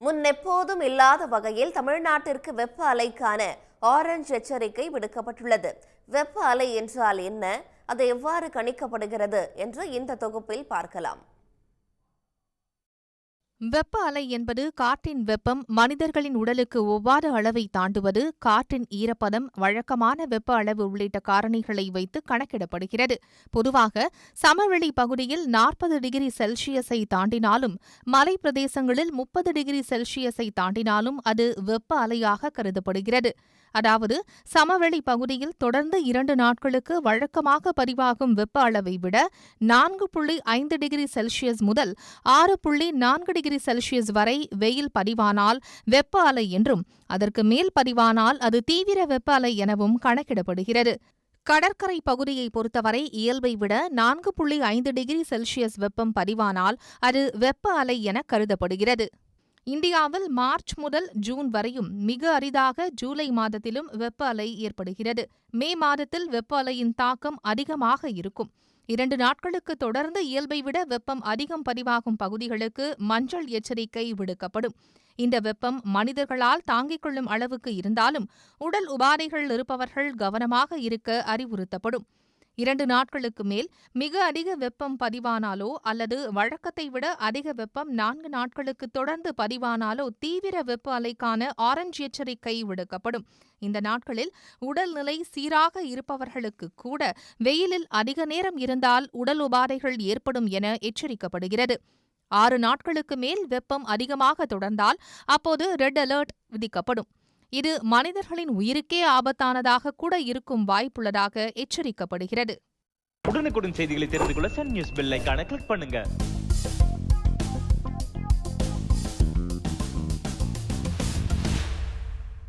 முன்னெப்போதும் இல்லாத வகையில் தமிழ்நாட்டிற்கு வெப்ப அலைக்கான ஆரஞ்சு எச்சரிக்கை விடுக்கப்பட்டுள்ளது. வெப்ப அலை என்றால் என்ன, அது எவ்வாறு கணிக்கப்படுகிறது என்று இந்த தொகுப்பில் பார்க்கலாம். வெப்ப அலை என்பது காற்றின் வெப்பம் மனிதர்களின் உடலுக்கு ஒவ்வாத அளவை தாண்டுவது, காற்றின் ஈரப்பதம், வழக்கமான வெப்ப அளவு உள்ளிட்ட காரணிகளை வைத்து கணக்கிடப்படுகிறது. பொதுவாக சமவெளி பகுதியில் 40 டிகிரி செல்சியஸை தாண்டினாலும், மலை பிரதேசங்களில் 30 டிகிரி செல்சியஸை தாண்டினாலும் அது வெப்ப அலையாக கருதப்படுகிறது. அதாவது சமவெளி பகுதியில் தொடர்ந்து 2 நாட்களுக்கு வழக்கமாக பதிவாகும் வெப்ப அளவை விட 4.5 டிகிரி செல்சியஸ் முதல் 6.4 டிகிரி செல்சியஸ் வரை வெயில் பதிவானால் வெப்ப அலை என்றும், அதற்கு மேல் பதிவானால் அது தீவிர வெப்ப அலை எனவும் கணக்கிடப்படுகிறது. கடற்கரை பகுதியை பொறுத்தவரை இயல்பை விட 4.5 டிகிரி செல்சியஸ் வெப்பம் பதிவானால் அது வெப்ப அலை என கருதப்படுகிறது. இந்தியாவில் மார்ச் முதல் ஜூன் வரையும், மிக அரிதாக ஜூலை மாதத்திலும் வெப்ப அலை ஏற்படுகிறது. மே மாதத்தில் வெப்ப அலையின் தாக்கம் அதிகமாக இருக்கும். 2 நாட்களுக்கு தொடர்ந்து இயல்பை விட வெப்பம் அதிகம் பதிவாகும் பகுதிகளுக்கு மஞ்சள் எச்சரிக்கை விடுக்கப்படும். இந்த வெப்பம் மனிதர்களால் தாங்கிக் கொள்ளும் அளவுக்கு இருந்தாலும் உடல் உபாதைகள் இருப்பவர்கள் கவனமாக இருக்க அறிவுறுத்தப்படும். 2 நாட்களுக்கு மேல் மிக அதிக வெப்பம் பதிவானாலோ அல்லது வழக்கத்தை விட அதிக வெப்பம் 4 நாட்களுக்கு தொடர்ந்து பதிவானாலோ தீவிர வெப்ப அலைக்கான ஆரஞ்சு எச்சரிக்கை விடுக்கப்படும். இந்த நாட்களில் உடல்நிலை சீராக இருப்பவர்களுக்கு கூட வெயிலில் அதிக நேரம் இருந்தால் உடல் உபாதைகள் ஏற்படும் என எச்சரிக்கப்படுகிறது. 6 நாட்களுக்கு மேல் வெப்பம் அதிகமாக தொடர்ந்தால் அப்போது ரெட் அலர்ட் விதிக்கப்படும். இது மனிதர்களின் உயிருக்கே ஆபத்தானதாக கூட இருக்கும் வாய்ப்புள்ளதாக எச்சரிக்கப்படுகிறது. உடனுக்குடன் செய்திகளை தெரிந்து கொள்ள சன் நியூஸ் பெல் ஐகானை கிளிக் பண்ணுங்க.